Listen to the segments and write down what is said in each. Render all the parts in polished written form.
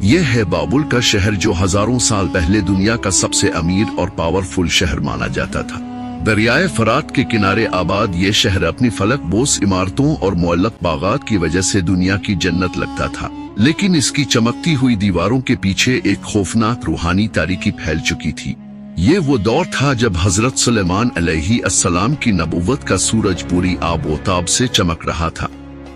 यह है बाबुल का शहर जो हजारों साल पहले दुनिया का सबसे अमीर और पावरफुल शहर माना जाता था। दरियाए फरात के किनारे आबाद ये शहर अपनी फलक बोस इमारतों और मुअल्लक बागात की वजह से दुनिया की जन्नत लगता था, लेकिन इसकी चमकती हुई दीवारों के पीछे एक खौफनाक रूहानी तारीकी फैल चुकी थी। ये वो दौर था जब हजरत सुलेमान अलैहिस्सलाम की नबुव्वत का सूरज पूरी आबोताब से चमक रहा था,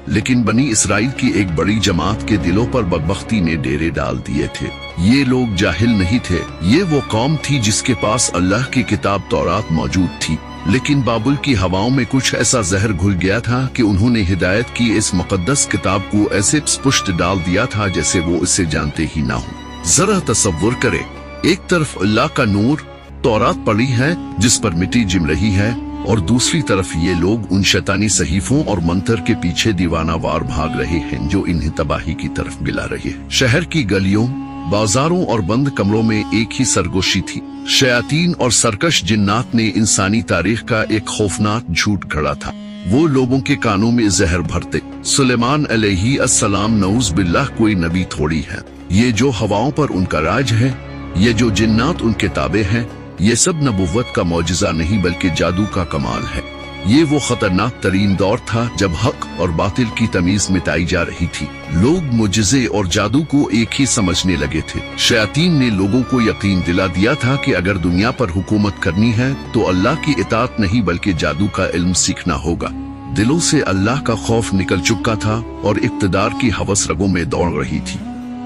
लेकिन बनी इसराइल की एक बड़ी जमात के दिलों पर बदबख्ती ने डेरे डाल दिए थे। ये लोग जाहिल नहीं थे, ये वो कौम थी जिसके पास अल्लाह की किताब तौरात मौजूद थी, लेकिन बाबुल की हवाओं में कुछ ऐसा जहर घुल गया था कि उन्होंने हिदायत की इस मुकद्दस किताब को ऐसे स्पष्ट डाल दिया था जैसे वो इसे जानते ही ना हो। जरा तसव्वुर करे, एक तरफ अल्लाह का नूर तौरात पड़ी है जिस पर मिट्टी जिम रही है, और दूसरी तरफ ये लोग उन शैतानी सहीफों और मंत्र के पीछे दीवाना वार भाग रहे हैं जो इन्हें तबाही की तरफ मिला रही है। शहर की गलियों, बाजारों और बंद कमरों में एक ही सरगोशी थी। शयातीन और सरकश जिन्नात ने इंसानी तारीख का एक खौफनाक झूठ गढ़ा था। वो लोगों के कानों में जहर भरते। सुलेमान अलैहिस्सलाम नऊज़ बिल्लाह कोई नबी थोड़ी है। ये जो हवाओं पर उनका राज है, ये जो जिन्नात उनके ताबे हैं, ये सब नबुव्वत का मौजिज़ा नहीं बल्कि जादू का कमाल है। ये वो खतरनाक तरीन दौर था जब हक और बातिल की तमीज मिटाई जा रही थी। लोग मुजिज़े और जादू को एक ही समझने लगे थे। शयातीन ने लोगों को यकीन दिला दिया था कि अगर दुनिया पर हुकूमत करनी है तो अल्लाह की इताअत नहीं बल्कि जादू का इल्म सीखना होगा। दिलों से अल्लाह का खौफ निकल चुका था और इक़्तिदार की हवस रगों में दौड़ रही थी।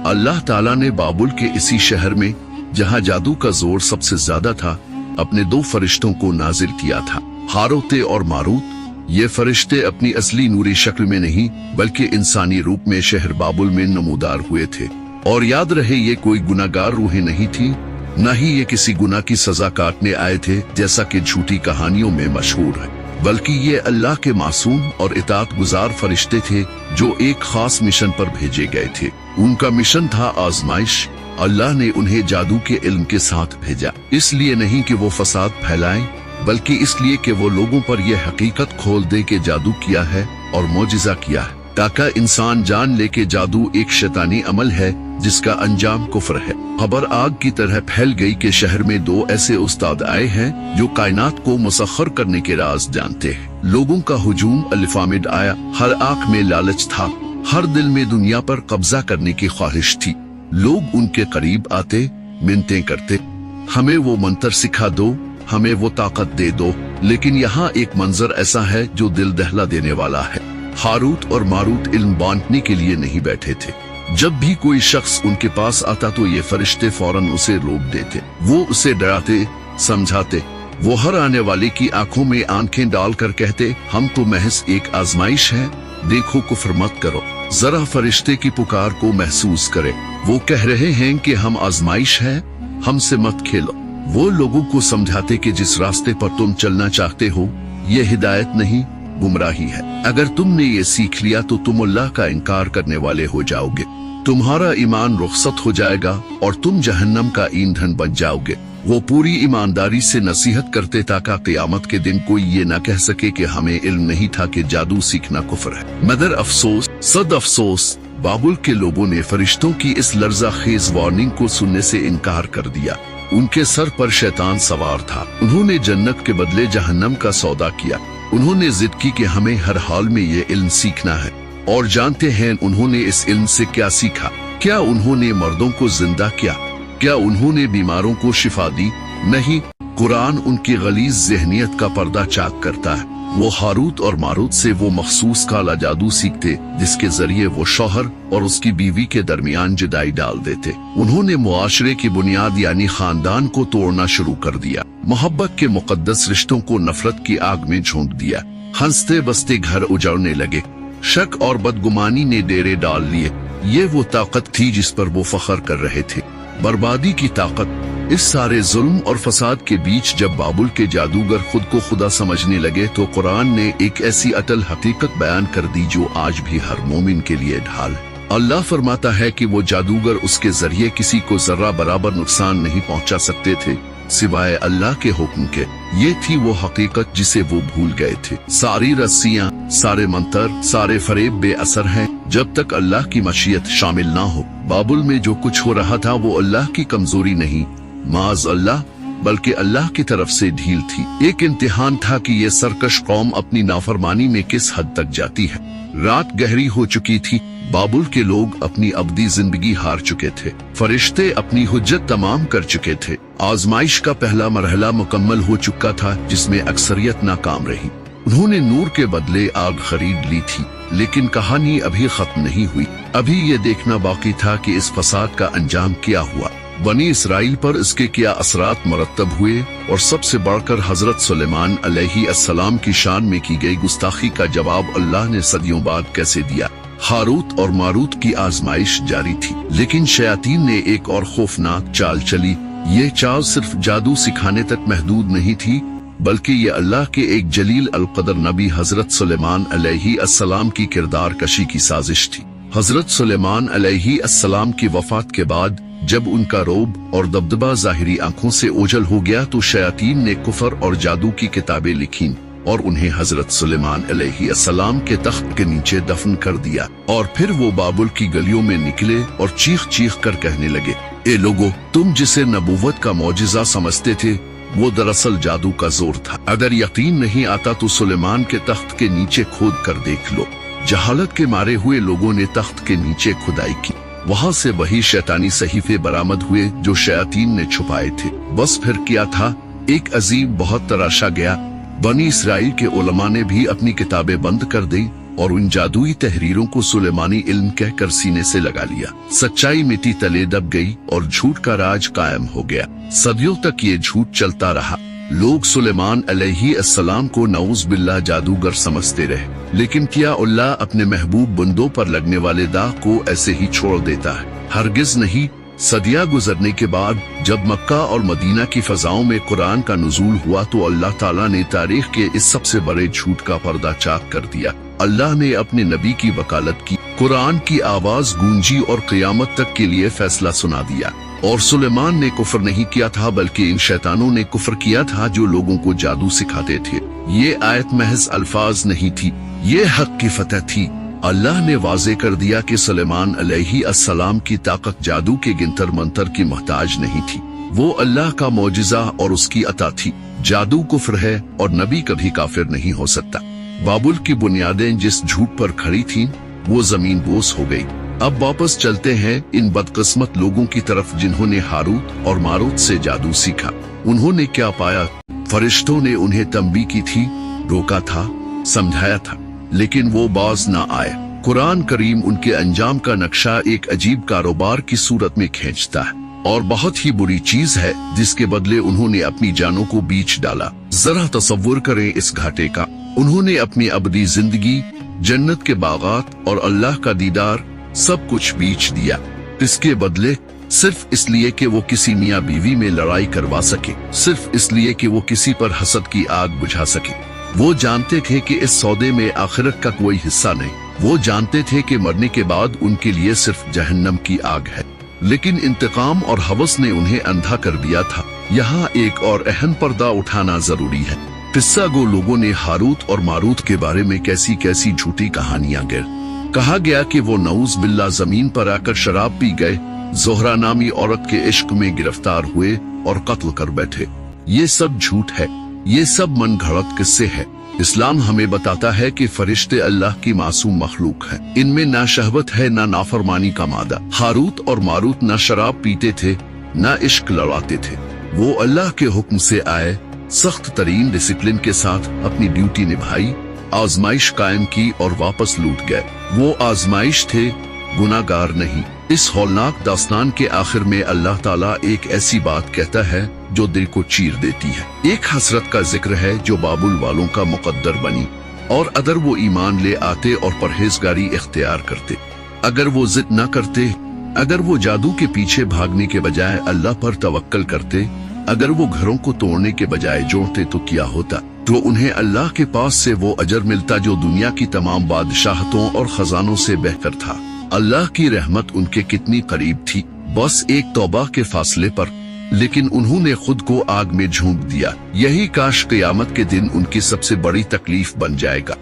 अल्लाह ताला ने बाबुल के इसी शहर में, जहाँ जादू का जोर सबसे ज्यादा था, अपने दो फरिश्तों को नाजिल किया था, हारूत और मारूत। ये फरिश्ते अपनी असली नूरी शक्ल में नहीं बल्कि इंसानी रूप में शहर बाबुल में नमूदार हुए थे। और याद रहे, ये कोई गुनाहगार रूहें नहीं थी, न ही ये किसी गुनाह की सजा काटने आए थे जैसा कि झूठी कहानियों में मशहूर है, बल्कि ये अल्लाह के मासूम और इताअत गुजार फरिश्ते थे जो एक खास मिशन पर भेजे गए थे। उनका मिशन था आजमाइश। अल्लाह ने उन्हें जादू के इल्म के साथ भेजा, इसलिए नहीं कि वो फसाद फैलाएं, बल्कि इसलिए कि वो लोगों पर यह हकीकत खोल दे कि जादू किया है और मौजिज़ा किया है, ताकि इंसान जान ले कि जादू एक शैतानी अमल है जिसका अंजाम कुफ्र है। खबर आग की तरह फैल गई कि शहर में दो ऐसे उस्ताद आए हैं जो कायनात को मुसख्खर करने के राज जानते हैं। लोगों का हुजूम अलिफामिड आया। हर आंख में लालच था, हर दिल में दुनिया पर कब्जा करने की ख्वाहिश थी। लोग उनके करीब आते, मिन्नतें करते, हमें वो मंत्र सिखा दो, हमें वो ताकत दे दो। लेकिन यहाँ एक मंजर ऐसा है जो दिल दहला देने वाला है। हारूत और मारूत इल्म बांटने के लिए नहीं बैठे थे। जब भी कोई शख्स उनके पास आता तो ये फरिश्ते फौरन उसे रोक देते। वो उसे डराते, समझाते। वो हर आने वाले की आंखों में आंखें डालकर कहते, हम तो महज एक आजमाइश है, देखो कुफ्र मत करो। जरा फरिश्ते की पुकार को महसूस करें। वो कह रहे हैं कि हम आजमाइश हैं, हमसे मत खेलो। वो लोगों को समझाते कि जिस रास्ते पर तुम चलना चाहते हो ये हिदायत नहीं, गुमराही है। अगर तुमने ये सीख लिया तो तुम अल्लाह का इनकार करने वाले हो जाओगे, तुम्हारा ईमान रुखसत हो जाएगा और तुम जहन्नम का ईंधन बन जाओगे। वो पूरी ईमानदारी से नसीहत करते ताकि क़यामत के दिन कोई ये न कह सके कि हमें इल्म नहीं था कि जादू सीखना कुफ्र है। मगर अफसोस, सद अफसोस, बाबुल के लोगों ने फरिश्तों की इस लर्जा खेज वार्निंग को सुनने से इनकार कर दिया। उनके सर पर शैतान सवार था। उन्होंने जन्नत के बदले जहन्नम का सौदा किया। उन्होंने जिद की कि हमें हर हाल में ये इल्म सीखना है। और जानते हैं उन्होंने इस इल्म से क्या सीखा? क्या उन्होंने मर्दों को जिंदा किया? क्या उन्होंने बीमारों को शिफा दी? नहीं। कुरान उनकी गलीज ज़हनियत का पर्दा चाक करता है। वो हारूत और मारूत से वो मखसूस काला जादू सीखते जिसके जरिए वो शौहर और उसकी बीवी के दरमियान जुदाई डाल देते। उन्होंने मुआशरे की बुनियाद यानी खानदान को तोड़ना शुरू कर दिया। मोहब्बत के मुकद्दस रिश्तों को नफरत की आग में झोंक दिया। हंसते बसते घर उजड़ने लगे। शक और बदगुमानी ने डेरे डाल लिए। ये वो ताकत थी जिस पर वो फख्र कर रहे थे, बर्बादी की ताकत। इस सारे जुल्म और फसाद के बीच जब बाबुल के जादूगर खुद को खुदा समझने लगे तो कुरान ने एक ऐसी अटल हकीकत बयान कर दी जो आज भी हर मोमिन के लिए ढाल है। अल्लाह फरमाता है कि वो जादूगर उसके जरिए किसी को जर्रा बराबर नुकसान नहीं पहुंचा सकते थे, सिवाय अल्लाह के हुक्म के। ये थी वो हकीकत जिसे वो भूल गए थे। सारी रस्सियां, सारे मंतर, सारे फरेब बेअसर हैं जब तक अल्लाह की मशीयत शामिल ना हो। बाबुल में जो कुछ हो रहा था वो अल्लाह की कमजोरी नहीं, माज अल्लाह, बल्कि अल्लाह की तरफ से ढील थी। एक इम्तिहान था कि ये सरकश कौम अपनी नाफरमानी में किस हद तक जाती है। रात गहरी हो चुकी थी। बाबुल के लोग अपनी अबदी जिंदगी हार चुके थे। फरिश्ते अपनी हुज्जत तमाम कर चुके थे। आजमाइश का पहला मरहला मुकम्मल हो चुका था जिसमें अक्सरियत नाकाम रही। उन्होंने नूर के बदले आग खरीद ली थी, लेकिन कहानी अभी खत्म नहीं हुई। अभी ये देखना बाकी था कि इस फसाद का अंजाम क्या हुआ, बनी इसराइल पर इसके क्या असरात मरतब हुए, और सबसे बढ़कर हजरत सुलेमान अलैहिस्सलाम की शान में की गई गुस्ताखी का जवाब अल्लाह ने सदियों बाद कैसे दिया। हारूत और मारूत की आजमाइश जारी थी, लेकिन शयातीन ने एक और खौफनाक चाल चली। ये चाल सिर्फ जादू सिखाने तक महदूद नहीं थी, बल्कि ये अल्लाह के एक जलील अलकदर नबी हजरत सुलेमान अलैहिस्सलाम की किरदार कशी की साजिश थी। हजरत सुलेमान अलैहिस्सलाम की वफात के बाद जब उनका रोब और दबदबा जाहिरी आंखों से ओझल हो गया तो शयातीन ने कुफर और जादू की किताबें लिखीं और उन्हें हजरत सुलेमान अलैहिस्सलाम के तख्त के नीचे दफन कर दिया। और फिर वो बाबुल की गलियों में निकले और चीख चीख कर कहने लगे, ए लोगो, तुम जिसे नबूवत का मौजिजा समझते थे वो दरअसल जादू का जोर था। अगर यकीन नहीं आता तो सुलेमान के तख्त के नीचे खोद कर देख लो। जहालत के मारे हुए लोगों ने तख्त के नीचे खुदाई की। वहां से वही शैतानी सहीफे बरामद हुए जो शयातीन ने छुपाए थे। बस फिर क्या था, एक अजीब बहुत तराशा गया। बनी इसराइल के उलमा ने भी अपनी किताबें बंद कर दी और उन जादुई तहरीरों को सुलेमानी इल्म कहकर सीने से लगा लिया। सच्चाई मिट्टी तले दब गई और झूठ का राज कायम हो गया। सदियों तक ये झूठ चलता रहा। लोग सुलेमान अलैहिस्सलाम को नऊज़ बिल्लाह जादूगर समझते रहे, लेकिन क्या अल्लाह अपने महबूब बंदों पर लगने वाले दाग को ऐसे ही छोड़ देता है? हरगिज नहीं। सदियां गुजरने के बाद जब मक्का और मदीना की फजाओं में कुरान का नुज़ूल हुआ तो अल्लाह ताला ने तारीख के इस सबसे बड़े झूठ का पर्दा चाक कर दिया। अल्लाह ने अपने नबी की वकालत की, कुरान की आवाज गूंजी और क़यामत तक के लिए फैसला सुना दिया। और सुलेमान ने कुफ्र नहीं किया था, बल्कि इन शैतानों ने कुफ्र किया था जो लोगों को जादू सिखाते थे। ये आयत महज अल्फाज नहीं थी, ये हक की फतह थी। अल्लाह ने वाज़े कर दिया कि सुलेमान अलैहिस्सलाम की ताकत जादू के गिनतर मंतर की मोहताज नहीं थी। वो अल्लाह का मौजिजा और उसकी अता थी। जादू कुफ्र है और नबी कभी काफिर नहीं हो सकता। बाबुल की बुनियादें जिस झूठ पर खड़ी थीं, वो जमीन बोस हो गई। अब वापस चलते हैं इन बदकिस्मत लोगों की तरफ जिन्होंने हारूत और मारूत से जादू सीखा। उन्होंने क्या पाया? फरिश्तों ने उन्हें तंबी की थी, रोका था, समझाया था, लेकिन वो बाज ना आए। कुरान करीम उनके अंजाम का नक्शा एक अजीब कारोबार की सूरत में खींचता है, और बहुत ही बुरी चीज है जिसके बदले उन्होंने अपनी जानों को बीच डाला। जरा तसव्वुर करें इस घाटे का। उन्होंने अपनी अबदी जिंदगी, जन्नत के बागात और अल्लाह का दीदार सब कुछ बीच दिया। इसके बदले सिर्फ इसलिए कि वो किसी मियाँ बीवी में लड़ाई करवा सके, सिर्फ इसलिए कि वो किसी पर हसद की आग बुझा सके। वो जानते थे कि इस सौदे में आखिरत का कोई हिस्सा नहीं। वो जानते थे कि मरने के बाद उनके लिए सिर्फ जहन्नम की आग है, लेकिन इंतकाम और हवस ने उन्हें अंधा कर दिया था। यहाँ एक और अहम पर्दा उठाना जरूरी है। किस्सा गो लोगों ने हारूत और मारूत के बारे में कैसी कैसी झूठी कहानियां गिर। कहा गया कि वो नऊज़ बिल्लाह जमीन पर आकर शराब पी गए, ज़ोहरा नामी औरत के इश्क में गिरफ्तार हुए और कत्ल कर बैठे। ये सब झूठ है, ये सब मन घड़त किस्से है। इस्लाम हमें बताता है कि फरिश्ते अल्लाह की मासूम मखलूक है। इनमें ना शहवत है ना नाफरमानी का मादा। हारूत और मारूत ना शराब पीते थे ना इश्क लड़ाते थे। वो अल्लाह के हुक्म से आए, सख्त तरीन डिसिप्लिन के साथ अपनी ड्यूटी निभाई, आजमाइश कायम की और वापस लौट गए। वो आजमाइश थे, गुनाहगार नहीं। इस हौलनाक दास्तान के आखिर में अल्लाह ताला एक ऐसी बात कहता है जो दिल को चीर देती है। एक हसरत का जिक्र है जो बाबुल वालों का मुकद्दर बनी, और अगर वो ईमान ले आते और परहेजगारी इख्तियार करते, अगर वो जिद न करते, अगर वो जादू के पीछे भागने के बजाय अल्लाह पर तवक्कल करते, अगर वो घरों को तोड़ने के बजाय जोड़ते तो क्या होता? तो उन्हें अल्लाह के पास से वो अजर मिलता जो दुनिया की तमाम बादशाहतों और खजानों से बेहतर था। अल्लाह की रहमत उनके कितनी करीब थी, बस एक तौबा के फासले पर। लेकिन उन्होंने खुद को आग में झोंक दिया। यही काश क़यामत के दिन उनकी सबसे बड़ी तकलीफ बन जाएगा।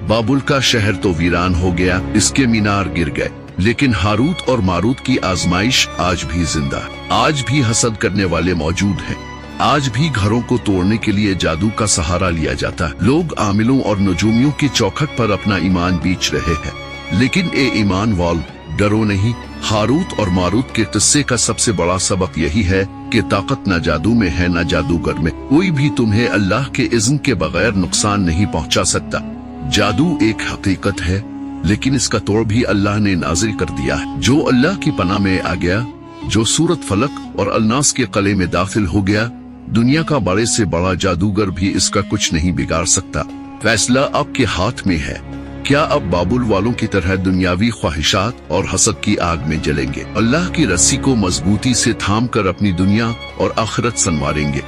बाबुल का शहर तो वीरान हो गया, इसके मीनार गिर गए, लेकिन हारूत और मारूत की आजमाइश आज भी जिंदा है। आज भी हसद करने वाले मौजूद हैं। आज भी घरों को तोड़ने के लिए जादू का सहारा लिया जाता है। लोग आमिलों और नजूमियों की चौखट पर अपना ईमान बेच रहे हैं। लेकिन ए ईमान वाल, डरो नहीं। हारूत और मारूत के किस्से का सबसे बड़ा सबक यही है कि ताकत न जादू में है न जादूगर में। कोई भी तुम्हें अल्लाह के इज़्न के बगैर नुकसान नहीं पहुंचा सकता। जादू एक हकीकत है, लेकिन इसका तोड़ भी अल्लाह ने नाजिल कर दिया है। जो अल्लाह की पनाह में आ गया, जो सूरत फलक और अन्नास के कले में दाखिल हो गया, दुनिया का बड़े से बड़ा जादूगर भी इसका कुछ नहीं बिगाड़ सकता। फैसला आपके हाथ में है। क्या अब बाबुल वालों की तरह दुनियावी ख्वाहिशात और हसद की आग में जलेंगे? अल्लाह की रस्सी को मजबूती से थाम कर अपनी दुनिया और आखिरत संवारेंगे।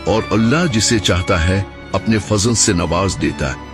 और अल्लाह जिसे चाहता है अपने फजल से नवाज देता है।